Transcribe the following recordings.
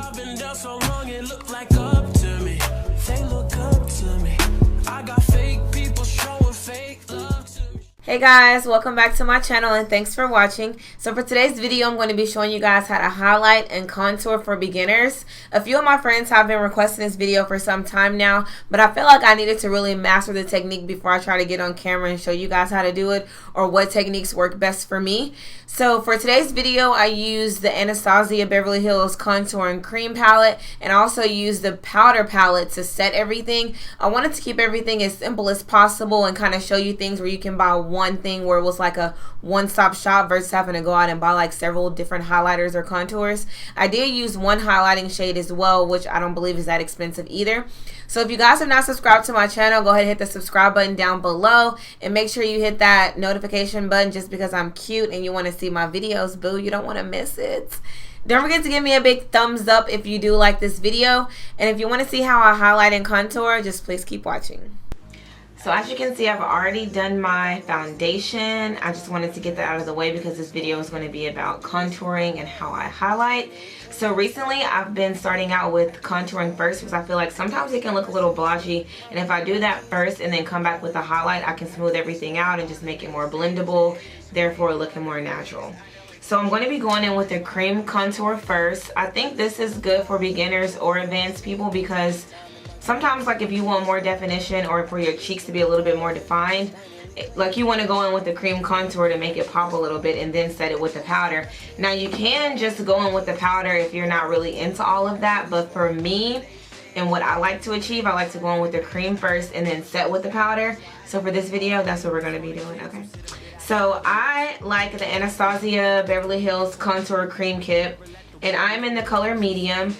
I've been down so long, it look like up to me. They look up to me. I got fake people showing fake love to me. Hey guys, welcome back to my channel and thanks for watching. So for today's video, I'm going to be showing you guys how to highlight and contour for beginners. A few of my friends have been requesting this video for some time now, but I feel like I needed to really master the technique before I try to get on camera and show you guys how to do it or what techniques work best for me. So for today's video, I used the Anastasia Beverly Hills Contour and Cream palette and also used the powder palette to set everything. I wanted to keep everything as simple as possible and kind of show you things where you can buy one thing where it was like a one-stop shop versus having to go out and buy like several different highlighters or contours. I did use one highlighting shade as well, which I don't believe is that expensive either. So if you guys have not subscribed to my channel, go ahead and hit the subscribe button down below and make sure you hit that notification button just because I'm cute and you want to see my videos, boo. You don't want to miss it. Don't forget to give me a big thumbs up if you do like this video, and if you want to see how I highlight and contour, just please keep watching. So as you can see, I've already done my foundation. I just wanted to get that out of the way because this video is going to be about contouring and how I highlight. So recently I've been starting out with contouring first because I feel like sometimes it can look a little blotchy, and if I do that first and then come back with the highlight, I can smooth everything out and just make it more blendable, therefore looking more natural. So I'm going to be going in with the cream contour first. I think this is good for beginners or advanced people because sometimes, like, if you want more definition or for your cheeks to be a little bit more defined, like, you want to go in with the cream contour to make it pop a little bit and then set it with the powder. Now you can just go in with the powder if you're not really into all of that, but for me and what I like to achieve, I like to go in with the cream first and then set with the powder. So for this video, that's what we're going to be doing. Okay, so I like the Anastasia Beverly Hills Contour Cream Kit, and I'm in the color medium.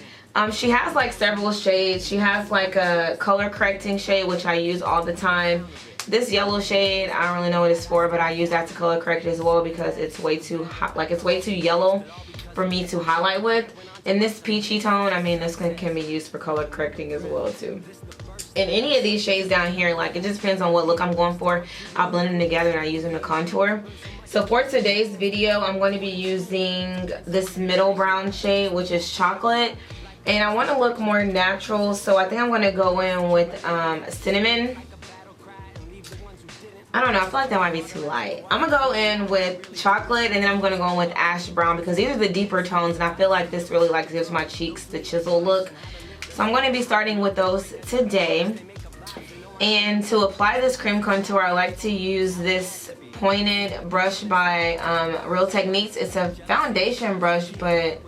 She has like several shades. She has like a color correcting shade, which I use all the time. This yellow shade, I don't really know what it's for, but I use that to color correct as well because it's way too hot, like it's way too yellow for me to highlight with. And this peachy tone, I mean, this can be used for color correcting as well too. And any of these shades down here, like, it just depends on what look I'm going for. I'll blend them together and I use them to contour. So for today's video, I'm going to be using this middle brown shade, which is chocolate. And I want to look more natural, so I think I'm going to go in with cinnamon. I don't know, I feel like that might be too light. I'm going to go in with chocolate, and then I'm going to go in with ash brown because these are the deeper tones, and I feel like this really like gives my cheeks the chisel look. So I'm going to be starting with those today. And to apply this cream contour, I like to use this pointed brush by Real Techniques. It's a foundation brush, but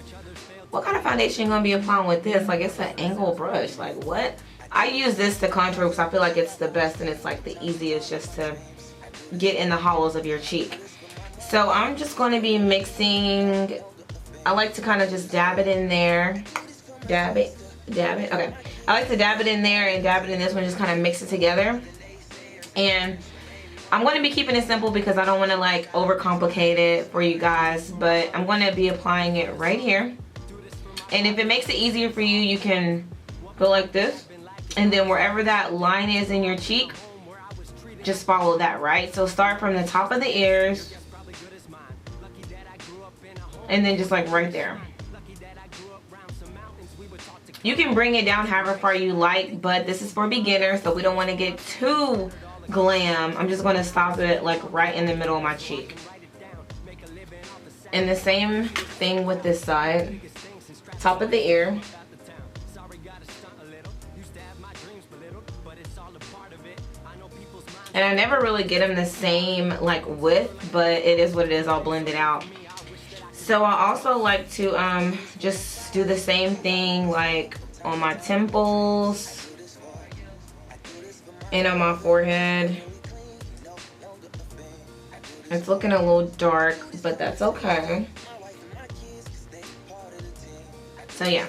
what kind of foundation you gonna be applying with this? Like, it's an angle brush. Like, what? I use this to contour because I feel like it's the best and it's like the easiest just to get in the hollows of your cheek. So I'm just going to be mixing. I like to kind of just dab it in there. Dab it. Okay. I like to dab it in there and dab it in this one. Just kind of mix it together. And I'm going to be keeping it simple because I don't want to like overcomplicate it for you guys. But I'm going to be applying it right here. And if it makes it easier for you, you can go like this. And then wherever that line is in your cheek, just follow that, right? So start from the top of the ears. And then just like right there. You can bring it down however far you like, but this is for beginners, so we don't want to get too glam. I'm just going to stop it like right in the middle of my cheek. And the same thing with this side. Top of the ear. And I never really get them the same like width, but it is what it is. I'll blend it out. So I also like to just do the same thing like on my temples and on my forehead. It's looking a little dark, but that's okay. So yeah,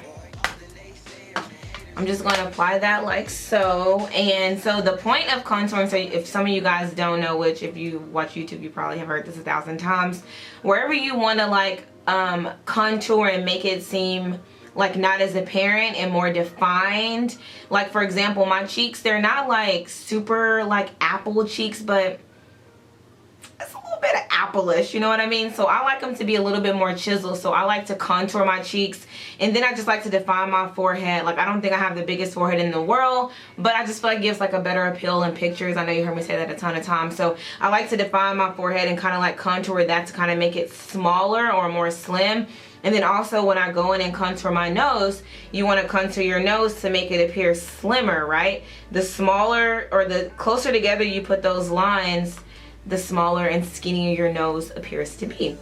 I'm just going to apply that like so. And so the point of contouring, so if some of you guys don't know, which if you watch YouTube you probably have heard this 1,000 times, wherever you want to like contour and make it seem like not as apparent and more defined, like for example my cheeks, they're not like super like apple cheeks, but it's a little little bit of apple-ish, you know what I mean? So I like them to be a little bit more chiseled. So I like to contour my cheeks, and then I just like to define my forehead. Like, I don't think I have the biggest forehead in the world, but I just feel like it gives like a better appeal in pictures. I know you heard me say that a ton of times. So I like to define my forehead and kind of like contour that to kind of make it smaller or more slim. And then also when I go in and contour my nose, you want to contour your nose to make it appear slimmer, right? The smaller or the closer together you put those lines, the smaller and skinnier your nose appears to be.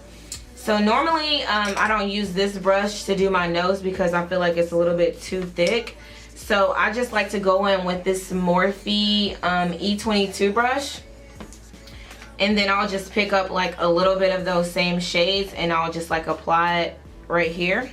So normally I don't use this brush to do my nose because I feel like it's a little bit too thick. So I just like to go in with this Morphe E22 brush. And then I'll just pick up like a little bit of those same shades and I'll just like apply it right here.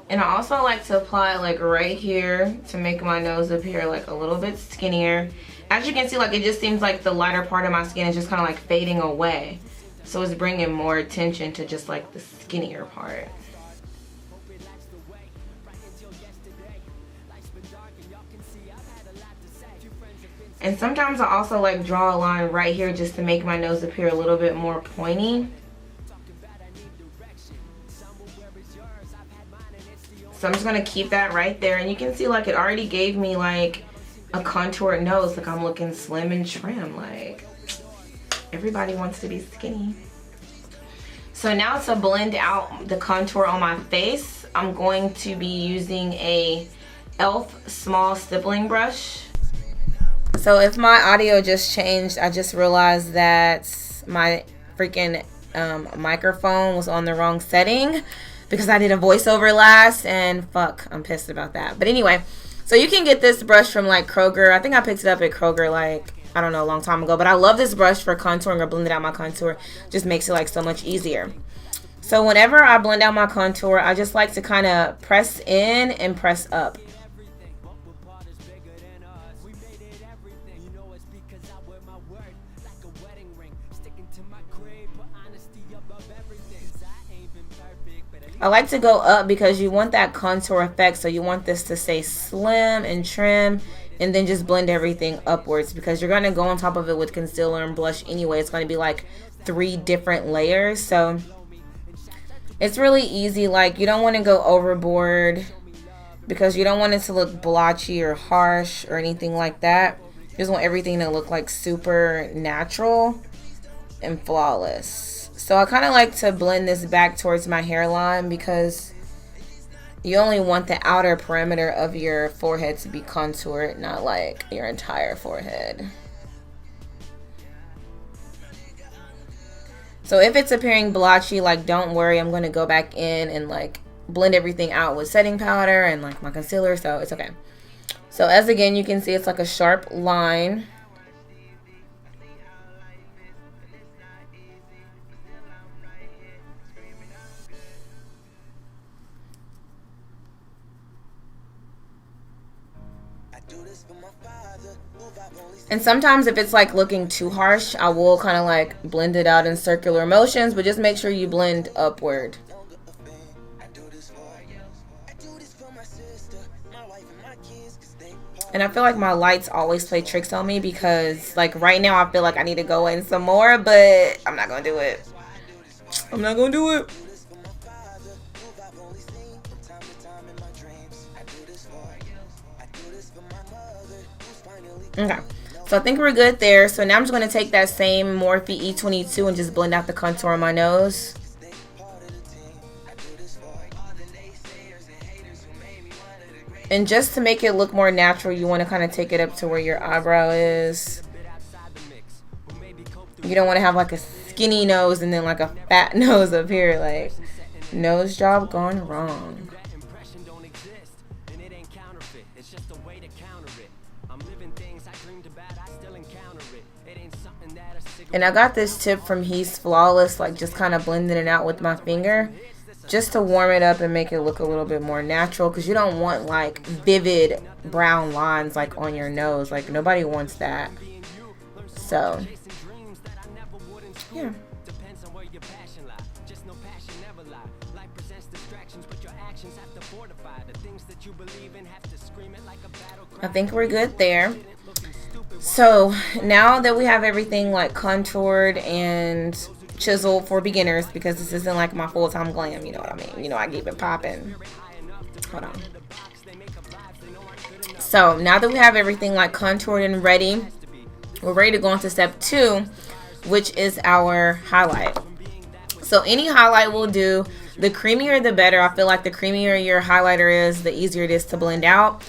And I also like to apply like right here to make my nose appear like a little bit skinnier. As you can see, like it just seems like the lighter part of my skin is just kind of like fading away. So it's bringing more attention to just like the skinnier part. And sometimes I also like draw a line right here just to make my nose appear a little bit more pointy. So I'm just going to keep that right there. And you can see like it already gave me like a contoured nose. Like I'm looking slim and trim. Like everybody wants to be skinny. So now to blend out the contour on my face, I'm going to be using a e.l.f. small stippling brush. So if my audio just changed, I just realized that my freaking microphone was on the wrong setting because I did a voiceover last, and fuck, I'm pissed about that. But anyway, so you can get this brush from like Kroger. I think I picked it up at Kroger like, I don't know, a long time ago. But I love this brush for contouring or blending out my contour. Just makes it like so much easier. So whenever I blend out my contour, I just like to kind of press in and press up. I like to go up because you want that contour effect, so you want this to stay slim and trim, and then just blend everything upwards because you're going to go on top of it with concealer and blush anyway. It's going to be like 3 different layers, so it's really easy. Like, you don't want to go overboard because you don't want it to look blotchy or harsh or anything like that. You just want everything to look like super natural and flawless. So I kind of like to blend this back towards my hairline because you only want the outer perimeter of your forehead to be contoured, not like your entire forehead. So if it's appearing blotchy, like don't worry, I'm going to go back in and like blend everything out with setting powder and like my concealer, so it's okay. So as again, you can see it's like a sharp line. And sometimes if it's like looking too harsh, I will kind of like blend it out in circular motions, but just make sure you blend upward. And I feel like my lights always play tricks on me because like right now I feel like I need to go in some more, but I'm not gonna do it. I'm not gonna do it. Okay, so I think we're good there. So now I'm just going to take that same Morphe E22 and just blend out the contour on my nose. And just to make it look more natural, you want to kind of take it up to where your eyebrow is. You don't want to have like a skinny nose and then like a fat nose up here. Like, nose job gone wrong. And I got this tip from He's Flawless, like just kind of blending it out with my finger just to warm it up and make it look a little bit more natural, because you don't want like vivid brown lines like on your nose. Like nobody wants that. So here. I think we're good there. So now that we have everything like contoured and chiseled for beginners, because this isn't like my full-time glam, you know what I mean? You know, I keep it popping. Hold on. So now that we have everything like contoured and ready, we're ready to go on to step 2, which is our highlight. So any highlight will do. The creamier the better. I feel like the creamier your highlighter is, the easier it is to blend out.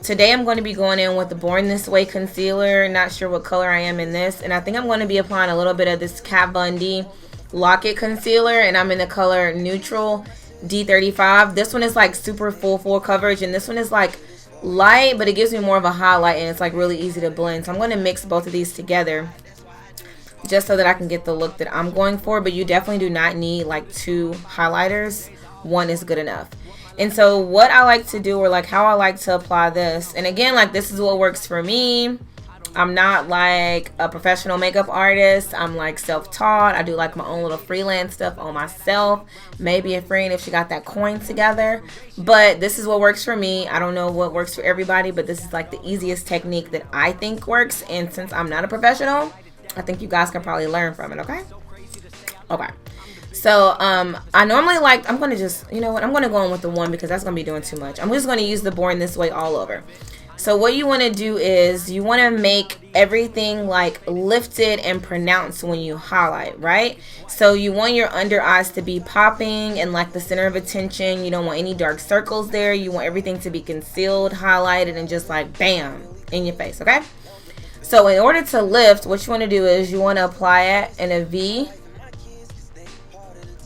Today I'm going to be going in with the Born This Way concealer. Not sure what color I am in this. And I think I'm going to be applying a little bit of this Kat Von D Lock-It concealer. And I'm in the color Neutral D35. This one is like super full coverage. And this one is like light, but it gives me more of a highlight. And it's like really easy to blend. So I'm going to mix both of these together, just so that I can get the look that I'm going for. But you definitely do not need like 2 highlighters. 1 is good enough. And so what I like to do, or like how I like to apply this, and again, like this is what works for me. I'm not like a professional makeup artist. I'm like self-taught. I do like my own little freelance stuff on myself. Maybe a friend if she got that coin together. But this is what works for me. I don't know what works for everybody, but this is like the easiest technique that I think works. And since I'm not a professional, I think you guys can probably learn from it, okay? Okay. So, I normally like, I'm going to just, you know what, I'm going to go in with the 1 because that's going to be doing too much. I'm just going to use the Born This Way all over. So what you want to do is you want to make everything like lifted and pronounced when you highlight, right? So you want your under eyes to be popping and like the center of attention. You don't want any dark circles there. You want everything to be concealed, highlighted, and just like bam in your face, okay? So in order to lift, what you want to do is you want to apply it in a V,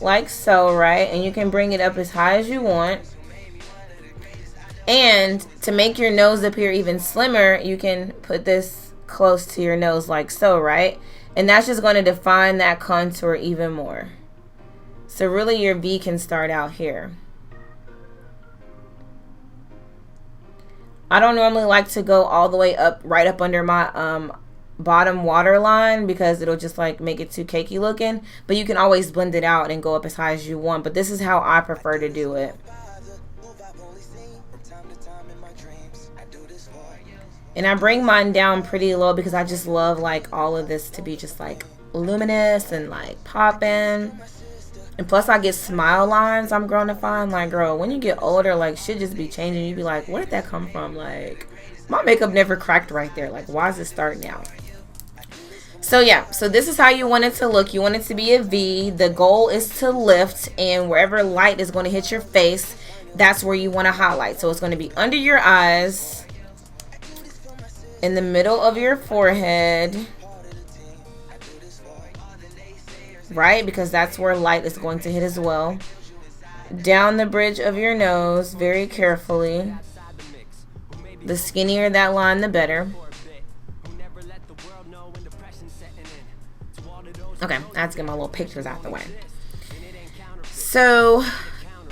like so, right? And you can bring it up as high as you want. And to make your nose appear even slimmer, you can put this close to your nose like so, right? And that's just going to define that contour even more. So really your V can start out here. I don't normally like to go all the way up, right up under my bottom waterline, because it'll just like make it too cakey looking. But you can always blend it out and go up as high as you want. But this is how I prefer to do it. And I bring mine down pretty low because I just love like all of this to be just like luminous and like popping. And plus I get smile lines. I'm growing to find like, girl, when you get older, like shit just be changing. You be like, where did that come from? Like my makeup never cracked right there. Like why is it starting out? So yeah, so this is how you want it to look. You want it to be a V. The goal is to lift, and wherever light is going to hit your face, that's where you want to highlight. So it's going to be under your eyes, in the middle of your forehead, right? Because that's where light is going to hit as well. Down the bridge of your nose, very carefully. The skinnier that line, the better. Okay, I have to get my little pictures out the way. So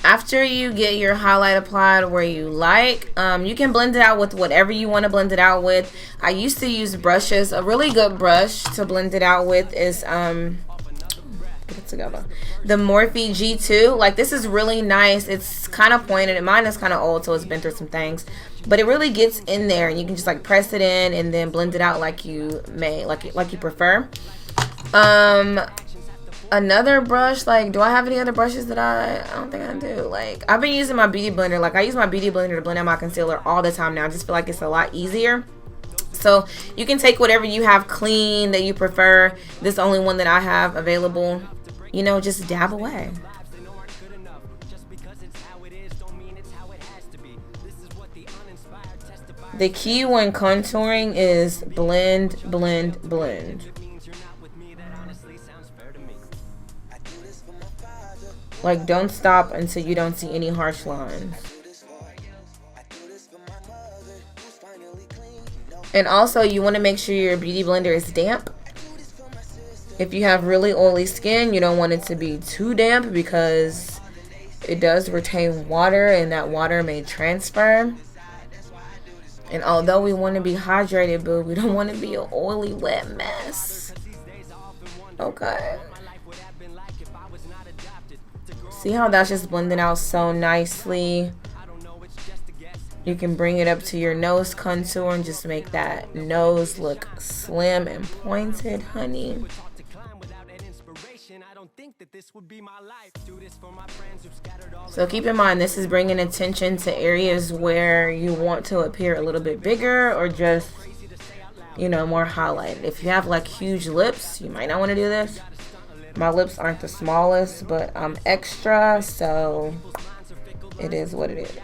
after you get your highlight applied where you like, you can blend it out with whatever you want to blend it out with. I used to use brushes. A really good brush to blend it out with is get it together, the Morphe G2. Like this is really nice. It's kind of pointed, and mine is kind of old, so it's been through some things, but it really gets in there, and you can just like press it in and then blend it out like you may, like you prefer. Another brush, like, do I have any other brushes that I don't think I do. Like, I've been using my beauty blender. Like, I use my beauty blender to blend out my concealer all the time now. I just feel like it's a lot easier. So you can take whatever you have clean that you prefer. This is the only one that I have available. You know, just dab away. The key when contouring is blend, blend, blend. Like, don't stop until you don't see any harsh lines. And also, you want to make sure your beauty blender is damp. If you have really oily skin, you don't want it to be too damp because it does retain water and that water may transfer. And although we want to be hydrated, but we don't want to be an oily, wet mess. Okay. See how that's just blending out so nicely? You can bring it up to your nose contour and just make that nose look slim and pointed, honey. So keep in mind, this is bringing attention to areas where you want to appear a little bit bigger or just, you know, more highlighted. If you have like huge lips, you might not want to do this. My lips aren't the smallest, but I'm extra, so it is what it is.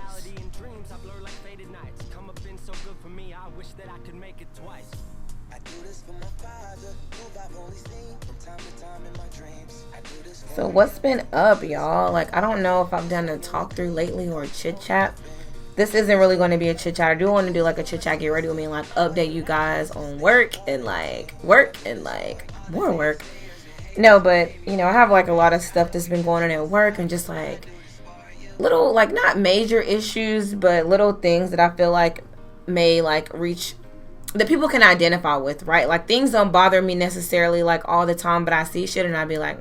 So what's been up, y'all? Like, I don't know if I've done a talk through lately or a chit chat. This isn't really going to be a chit chat. I do want to do like a chit chat, get ready with me, and like update you guys on work and like more work. No, but you know, I have like a lot of stuff that's been going on at work and just like little, like not major issues, but little things that I feel like may like reach that people can identify with, right? Like things don't bother me necessarily like all the time, but I see shit and I be like,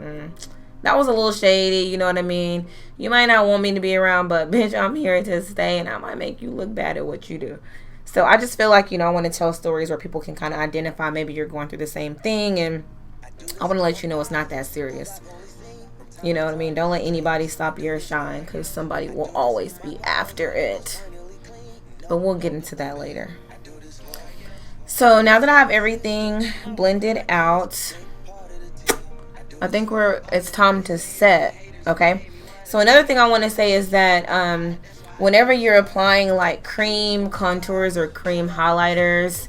that was a little shady, you know what I mean? You might not want me to be around, but bitch, I'm here to stay and I might make you look bad at what you do. So I just feel like, you know, I want to tell stories where people can kind of identify maybe you're going through the same thing, and I want to let you know it's not that serious. You know what I mean? Don't let anybody stop your shine, because somebody will always be after it. But we'll get into that later. So now that I have everything blended out, I think it's time to set, okay? So another thing I want to say is that whenever you're applying like cream contours or cream highlighters,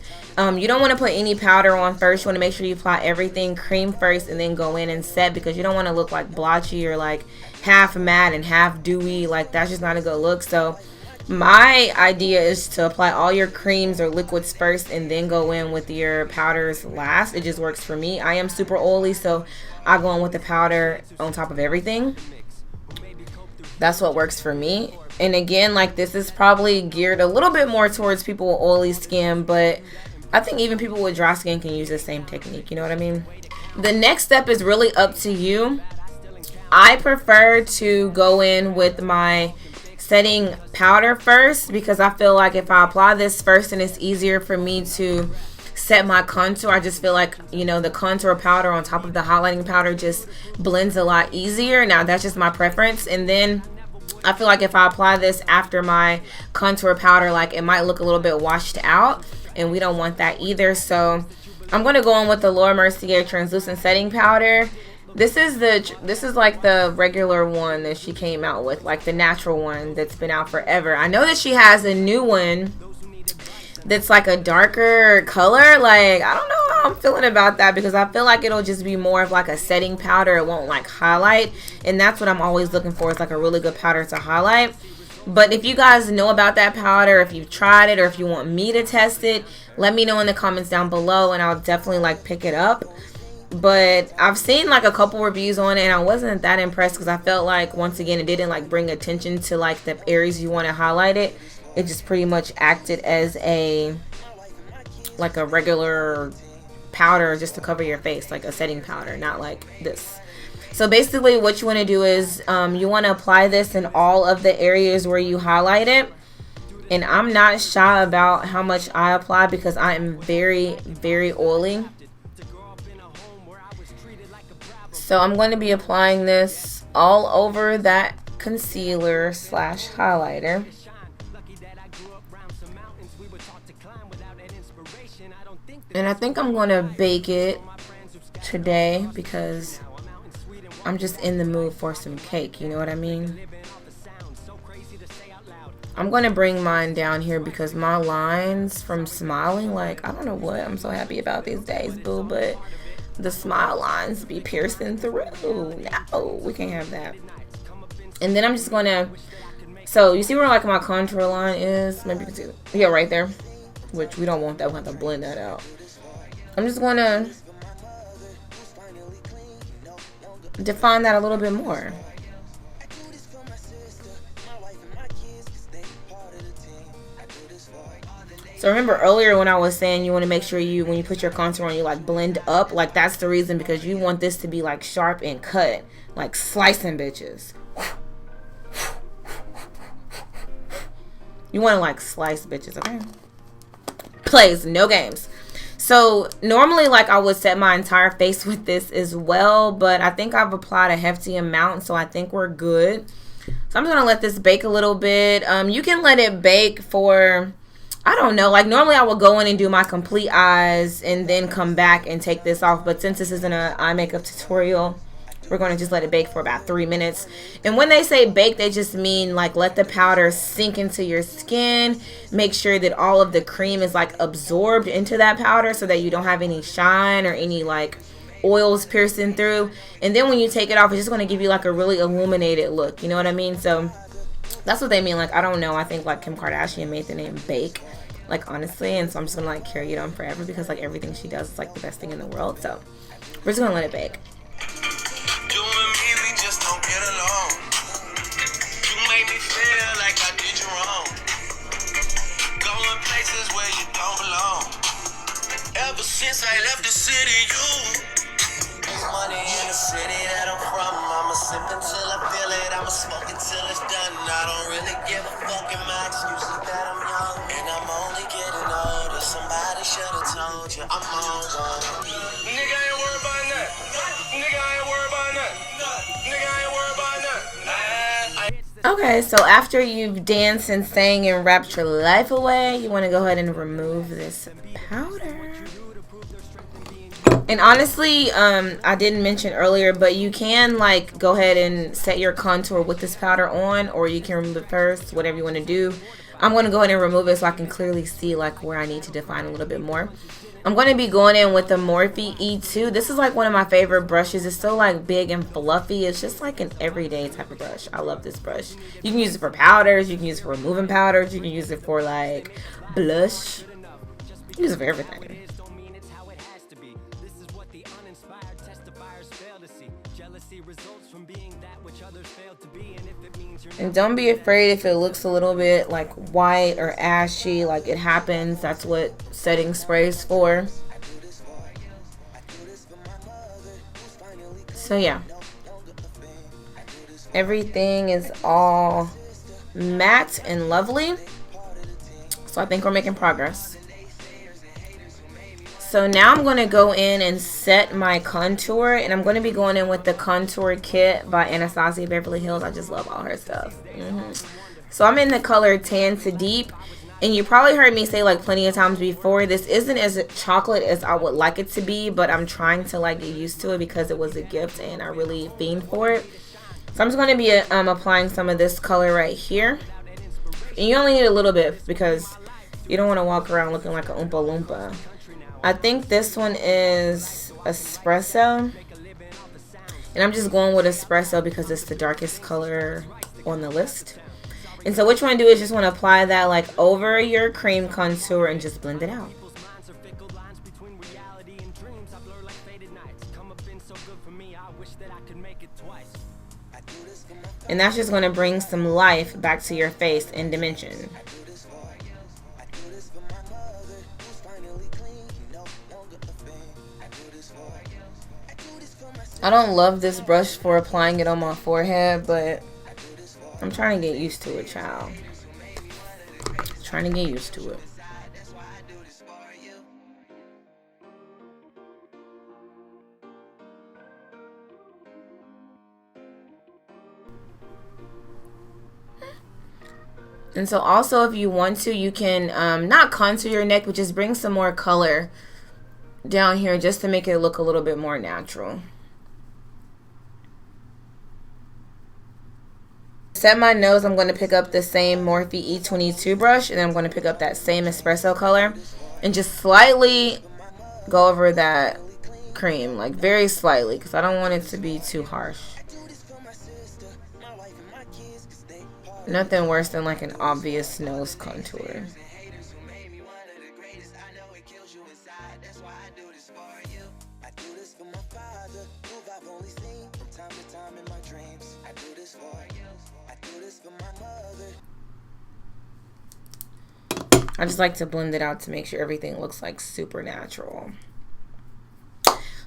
you don't want to put any powder on first. You want to make sure you apply everything cream first and then go in and set, because you don't want to look like blotchy or like half matte and half dewy. Like that's just not a good look. So my idea is to apply all your creams or liquids first and then go in with your powders last. It just works for me. I am super oily, so I go in with the powder on top of everything. That's what works for me. And again, like this is probably geared a little bit more towards people with oily skin, but I think even people with dry skin can use the same technique. You know what I mean? The next step is really up to you. I prefer to go in with my setting powder first, because I feel like if I apply this first, and it's easier for me to set my contour. I just feel like, you know, the contour powder on top of the highlighting powder just blends a lot easier. Now that's just my preference. And then I feel like if I apply this after my contour powder, like it might look a little bit washed out, and we don't want that either. So I'm going to go in with the Laura Mercier translucent setting powder. This is like the regular one that she came out with, like the natural one that's been out forever. I know that she has a new one that's like a darker color. Like I don't know how I'm feeling about that, because I feel like it'll just be more of like a setting powder. It won't like highlight, and that's what I'm always looking for, is like a really good powder to highlight. But if you guys know about that powder, if you've tried it, or if you want me to test it, let me know in the comments down below, and I'll definitely like pick it up. But I've seen like a couple reviews on it, and I wasn't that impressed, because I felt like, once again, it didn't like bring attention to like the areas you want to highlight it. It just pretty much acted as a regular powder just to cover your face, like a setting powder, not like this. So basically what you want to do is you want to apply this in all of the areas where you highlight it. And I'm not shy about how much I apply, because I am very, very oily. So I'm going to be applying this all over that concealer slash highlighter. And I think I'm going to bake it today, because I'm just in the mood for some cake, you know what I mean? I'm going to bring mine down here, because my lines from smiling, like, I don't know what I'm so happy about these days, boo, but the smile lines be piercing through. No, we can't have that. And then I'm just going to, so you see where like my contour line is? Maybe you can see it. Yeah, right there. Which we don't want that. We'll have to blend that out. I'm just going to define that a little bit more. So remember earlier when I was saying you want to make sure when you put your contour on, you like blend up. Like that's the reason, because you want this to be like sharp and cut, like slicing bitches. You want to like slice bitches, okay? Plays, no games. So normally like I would set my entire face with this as well, but I think I've applied a hefty amount, so I think we're good. So I'm just gonna let this bake a little bit. You can let it bake for, I don't know, like normally I would go in and do my complete eyes and then come back and take this off, but since this isn't an eye makeup tutorial, we're going to just let it bake for about 3 minutes. And when they say bake, they just mean like let the powder sink into your skin. Make sure that all of the cream is like absorbed into that powder so that you don't have any shine or any like oils piercing through. And then when you take it off, it's just going to give you like a really illuminated look. You know what I mean? So that's what they mean. Like, I don't know. I think like Kim Kardashian made the name bake, like honestly. And so I'm just going to like carry it on forever because like everything she does is like the best thing in the world. So we're just going to let it bake. Ever since I left the city, there's money in the city that I'm from. I'ma sip until I feel it, I'ma smoke until it's done. I don't really give a fuck, and my excuse is that I'm young and I'm only getting older. Somebody should've told you I'm on one. Nigga, I ain't worried about that. Nigga, I ain't worried about that. Nigga, I ain't worried about that. Okay, so after you've danced and sang and rapped your life away, you want to go ahead and remove this powder. And honestly, I didn't mention earlier, but you can like go ahead and set your contour with this powder on, or you can remove it first, whatever you want to do. I'm going to go ahead and remove it so I can clearly see like where I need to define a little bit more. I'm going to be going in with the Morphe E2. This is like one of my favorite brushes. It's so like big and fluffy. It's just like an everyday type of brush. I love this brush. You can use it for powders. You can use it for removing powders. You can use it for like blush. You can use it for everything. And don't be afraid if it looks a little bit like white or ashy, like it happens. That's what setting spray is for. So yeah, everything is all matte and lovely. So I think we're making progress. So now I'm going to go in and set my contour, and I'm going to be going in with the Contour Kit by Anastasia Beverly Hills. I just love all her stuff. So I'm in the color Tan to Deep, and you probably heard me say like plenty of times before, this isn't as chocolate as I would like it to be, but I'm trying to like get used to it because it was a gift and I really fiend for it. So I'm just going to be applying some of this color right here, and you only need a little bit because you don't want to walk around looking like a Oompa Loompa. I think this one is Espresso, and I'm just going with Espresso because it's the darkest color on the list. And so what you want to do is just want to apply that like over your cream contour and just blend it out. And that's just going to bring some life back to your face and dimension. I don't love this brush for applying it on my forehead, but I'm trying to get used to it, child. Trying to get used to it. And so also if you want to, you can not contour your neck, but just bring some more color down here just to make it look a little bit more natural. Set my nose, I'm going to pick up the same Morphe E22 brush, and then I'm going to pick up that same espresso color and just slightly go over that cream, like very slightly, because I don't want it to be too harsh. Nothing worse than like an obvious nose contour. I just like to blend it out to make sure everything looks like super natural.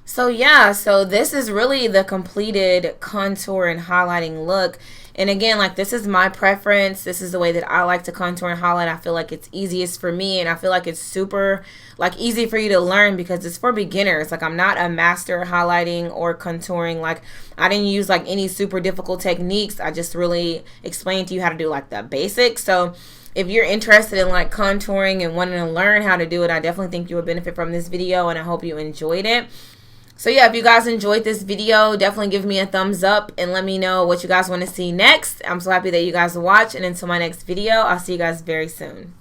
So yeah, so this is really the completed contour and highlighting look. And again, like, this is my preference. This is the way that I like to contour and highlight. I feel like it's easiest for me, and I feel like it's super like easy for you to learn because it's for beginners. Like, I'm not a master at highlighting or contouring. Like, I didn't use like any super difficult techniques. I just really explained to you how to do like the basics. So if you're interested in like contouring and wanting to learn how to do it, I definitely think you would benefit from this video, and I hope you enjoyed it. So yeah, if you guys enjoyed this video, definitely give me a thumbs up and let me know what you guys want to see next. I'm so happy that you guys watch, and until my next video, I'll see you guys very soon.